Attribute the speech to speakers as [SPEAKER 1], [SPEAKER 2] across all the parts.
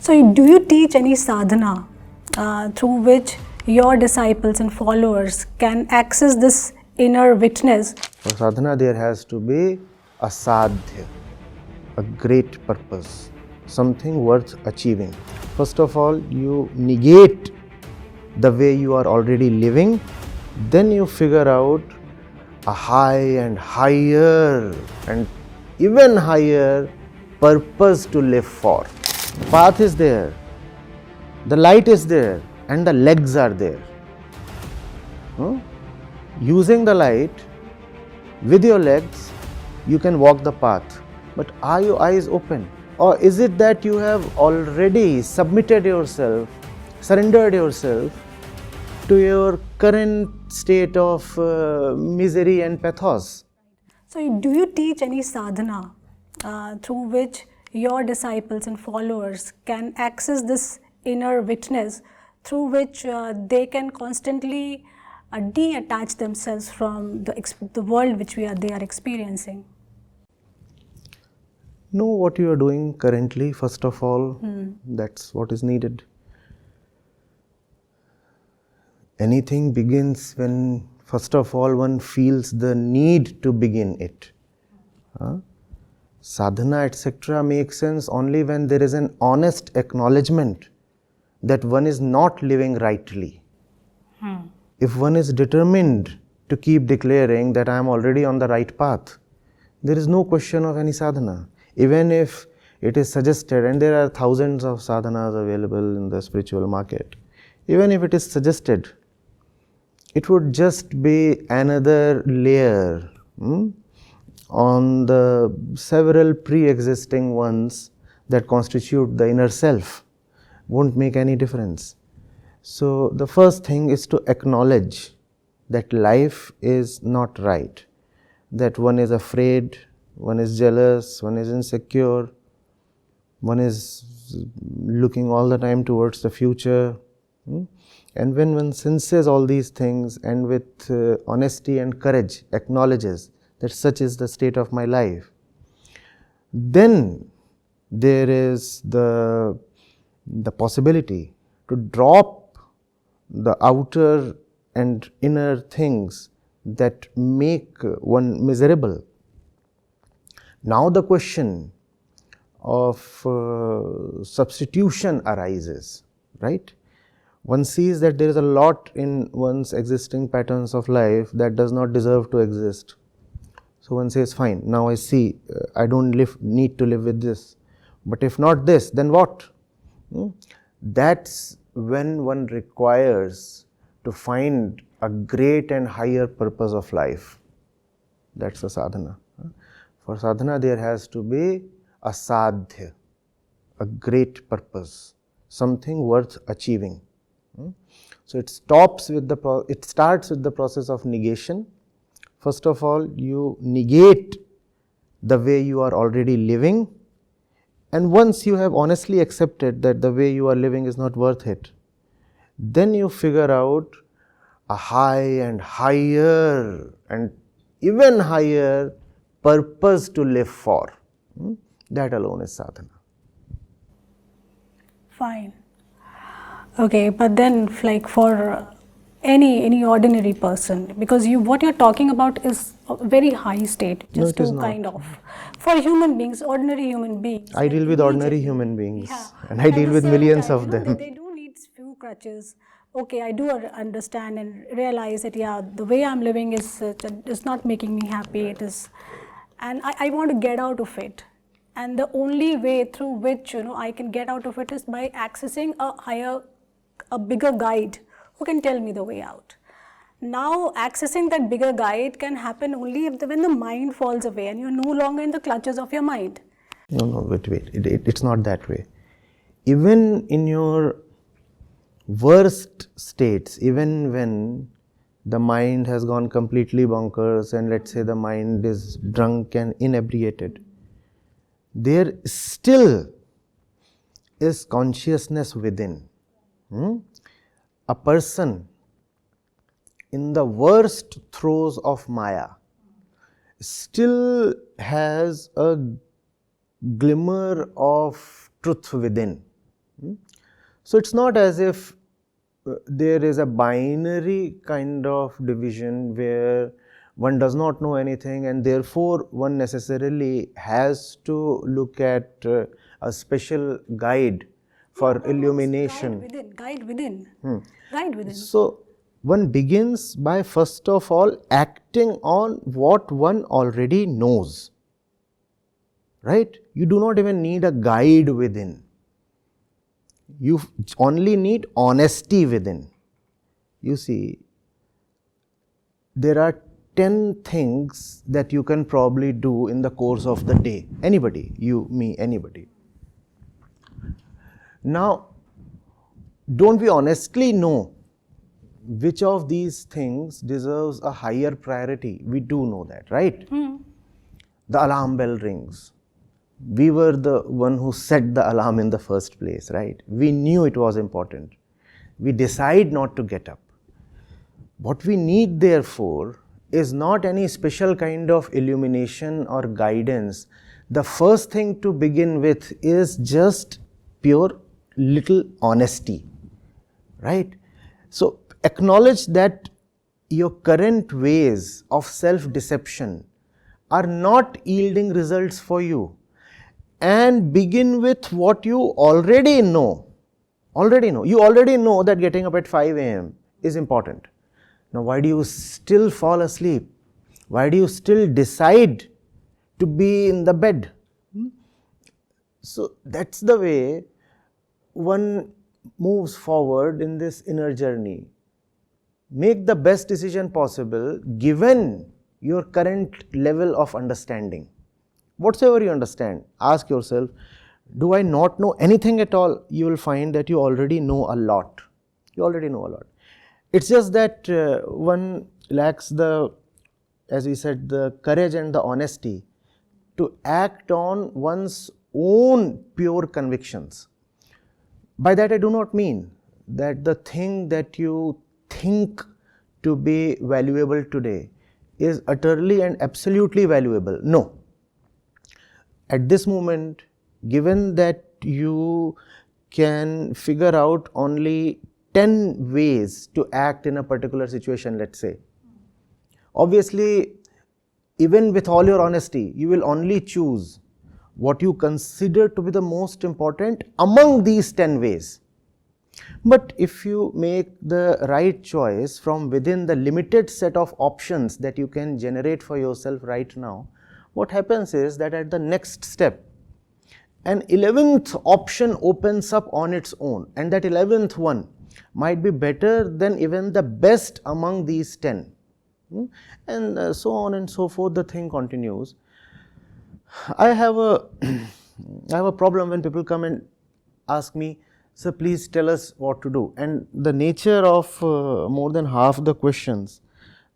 [SPEAKER 1] So, do you teach any sadhana through which your disciples and followers can access this inner witness?
[SPEAKER 2] For sadhana, there has to be a sadhya, a great purpose, something worth achieving. First of all, you negate the way you are already living, then you figure out a high and higher and even higher purpose to live for. The path is there, the light is there, and the legs are there. Using the light with your legs, you can walk the path. But are your eyes open? Or is it that you have already submitted yourself, surrendered yourself to your current state of misery and pathos?
[SPEAKER 1] So, do you teach any sadhana through which your disciples and followers can access this inner witness through which they can constantly detach themselves from the world which they are experiencing?
[SPEAKER 2] Know what you are doing currently, first of all. That's what is needed. Anything begins when, first of all, one feels the need to begin it. Sadhana, etc. makes sense only when there is an honest acknowledgement that one is not living rightly. If one is determined to keep declaring that I am already on the right path, there is no question of any sadhana. Even if it is suggested, and there are thousands of sadhanas available in the spiritual market, even if it is suggested, it would just be another layer on the several pre-existing ones that constitute the inner self. Won't make any difference. So the first thing is to acknowledge that life is not right, that one is afraid, one is jealous, one is insecure, one is looking all the time towards the future. And when one senses all these things and with honesty and courage acknowledges that such is the state of my life, then there is the possibility to drop the outer and inner things that make one miserable. Now the question of substitution arises, right? One sees that there is a lot in one's existing patterns of life that does not deserve to exist. So one says, fine, now I see, I don't need to live with this. But if not this, then what? That's when one requires to find a great and higher purpose of life. That's the sadhana. For sadhana, there has to be a sadhya, a great purpose, something worth achieving. So it starts with the process of negation. First of all, you negate the way you are already living, and once you have honestly accepted that the way you are living is not worth it, then you figure out a high and higher and even higher purpose to live for. That alone is sadhana.
[SPEAKER 1] Fine. Okay, but then like for any ordinary person, because what you're talking about is a very high state, just
[SPEAKER 2] No, it is
[SPEAKER 1] to
[SPEAKER 2] not.
[SPEAKER 1] kind of, for human beings, ordinary human beings.
[SPEAKER 2] I deal with ordinary human beings, and I deal with millions of them.
[SPEAKER 1] They do need few crutches. Okay, I do understand and realize that the way I'm living is not making me happy. It is, and I want to get out of it. And the only way through which I can get out of it is by accessing a bigger guide who can tell me the way out. Now, accessing that bigger guide can happen only when the mind falls away and you're no longer in the clutches of your mind.
[SPEAKER 2] No, wait. It's not that way. Even in your worst states, even when the mind has gone completely bonkers and let's say the mind is drunk and inebriated, there still is consciousness within. A person in the worst throes of Maya still has a glimmer of truth within. So it's not as if there is a binary kind of division where one does not know anything and therefore one necessarily has to look at a special guide for illumination.
[SPEAKER 1] Guide within. Guide within.
[SPEAKER 2] So one begins by first of all acting on what one already knows. Right? You do not even need a guide within. You only need honesty within. You see, there are 10 things that you can probably do in the course of the day. Anybody, you, me, anybody. Now, don't we honestly know which of these things deserves a higher priority? We do know that, right? The alarm bell rings. We were the one who set the alarm in the first place, right? We knew it was important. We decide not to get up. What we need, therefore, is not any special kind of illumination or guidance. The first thing to begin with is just pure little honesty, right? So acknowledge that your current ways of self-deception are not yielding results for you, and begin with what you already know. You already know that getting up at 5 a.m. is important. Now, why do you still fall asleep? Why do you still decide to be in the bed? So that's the way one moves forward in this inner journey. Make the best decision possible given your current level of understanding. Whatsoever you understand, ask yourself, do I not know anything at all? You will find that you already know a lot. You already know a lot. It's just that one lacks the, as we said, the courage and the honesty to act on one's own pure convictions. By that I do not mean that the thing that you think to be valuable today is utterly and absolutely valuable. No. At this moment, given that you can figure out only 10 ways to act in a particular situation, let's say, obviously, even with all your honesty, you will only choose what you consider to be the most important among these 10 ways. But if you make the right choice from within the limited set of options that you can generate for yourself right now, what happens is that at the next step, an 11th option opens up on its own, and that 11th one might be better than even the best among these 10. And so on and so forth, the thing continues. I have a problem when people come and ask me, "Sir, please tell us what to do." And the nature of more than half the questions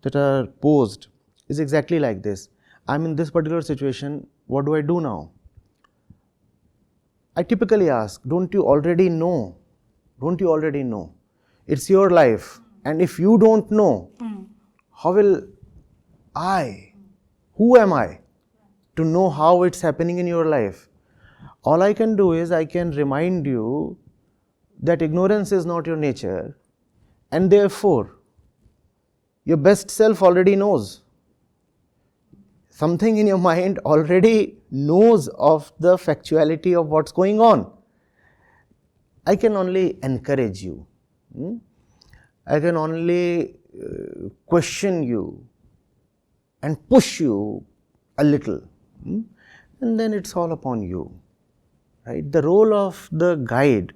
[SPEAKER 2] that are posed is exactly like this. I'm in this particular situation, what do I do now? I typically ask, don't you already know? Don't you already know? It's your life. And if you don't know, how will I, who am I to know how it's happening in your life? All I can do is I can remind you that ignorance is not your nature, and therefore your best self already knows. Something in your mind already knows of the factuality of what's going on. I can only encourage you. I can only question you and push you a little. And then it's all upon you. Right? The role of the guide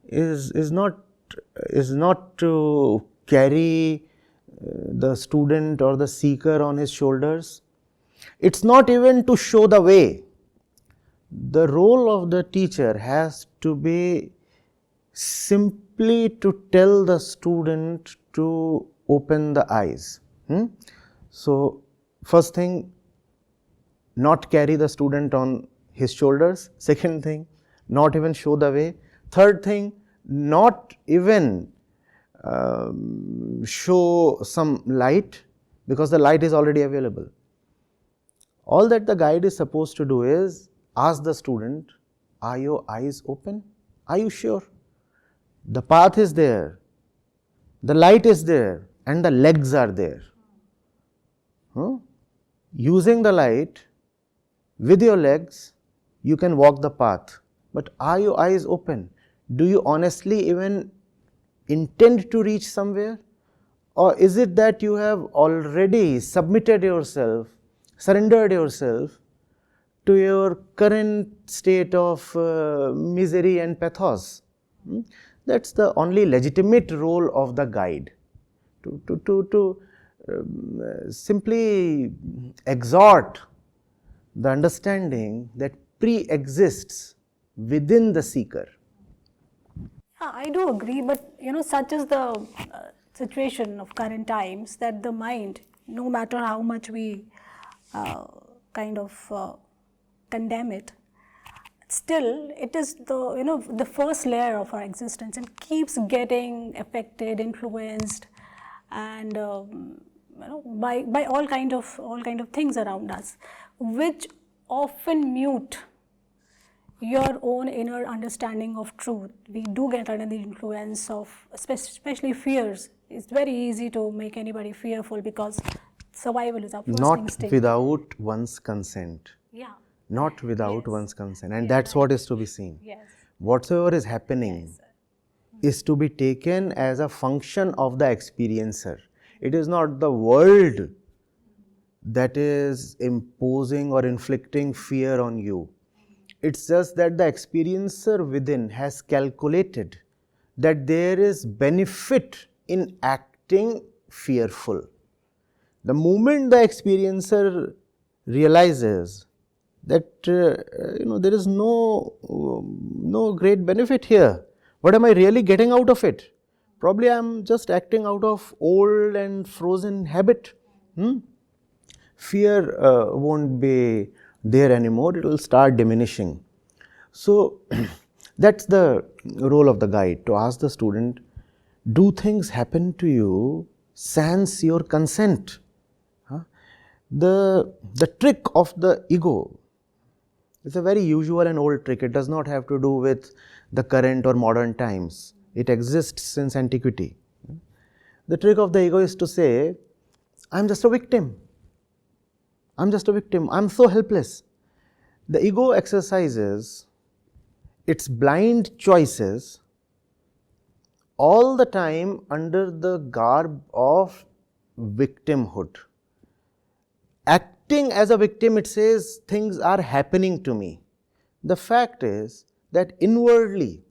[SPEAKER 2] is not to carry the student or the seeker on his shoulders. It's not even to show the way. The role of the teacher has to be simply to tell the student to open the eyes. So, first thing, not carry the student on his shoulders. Second thing, not even show the way. Third thing, not even show some light, because the light is already available. All that the guide is supposed to do is ask the student, are your eyes open? Are you sure? The path is there, the light is there, and the legs are there. Using the light with your legs, you can walk the path. But are your eyes open? Do you honestly even intend to reach somewhere? Or is it that you have already submitted yourself, surrendered yourself to your current state of misery and pathos? That's the only legitimate role of the guide, to simply exhort the understanding that pre-exists within the seeker.
[SPEAKER 1] Yeah, I do agree, but such is the situation of current times that the mind, no matter how much we condemn it, still it is the first layer of our existence and keeps getting affected, influenced, and by all kind of things around us, which often mute your own inner understanding of truth. We do get under the influence of especially fears. It's very easy to make anybody fearful because survival is our first instinct.
[SPEAKER 2] Not without one's consent.
[SPEAKER 1] Yeah.
[SPEAKER 2] Not without
[SPEAKER 1] Yes.
[SPEAKER 2] one's consent. And that's what is to be seen.
[SPEAKER 1] Yes.
[SPEAKER 2] Whatsoever is happening is to be taken as a function of the experiencer. It is not the world that is imposing or inflicting fear on you. It's just that the experiencer within has calculated that there is benefit in acting fearful. The moment the experiencer realizes that there is no great benefit here, what am I really getting out of it? Probably I am just acting out of old and frozen habit. Fear won't be there anymore, it will start diminishing. So that's the role of the guide, to ask the student, do things happen to you sans your consent? The trick of the ego is a very usual and old trick. It does not have to do with the current or modern times. It exists since antiquity. The trick of the ego is to say, I'm just a victim. I'm just a victim. I'm so helpless. The ego exercises its blind choices all the time under the garb of victimhood. Acting as a victim, it says things are happening to me. The fact is that inwardly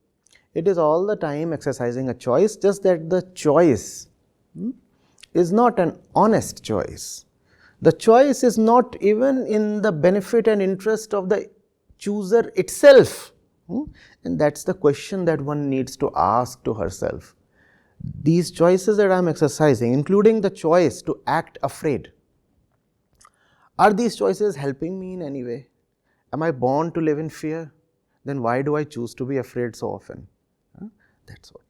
[SPEAKER 2] it is all the time exercising a choice, just that the choice is not an honest choice. The choice is not even in the benefit and interest of the chooser itself. And that's the question that one needs to ask to herself. These choices that I am exercising, including the choice to act afraid, are these choices helping me in any way? Am I born to live in fear? Then why do I choose to be afraid so often? That's all.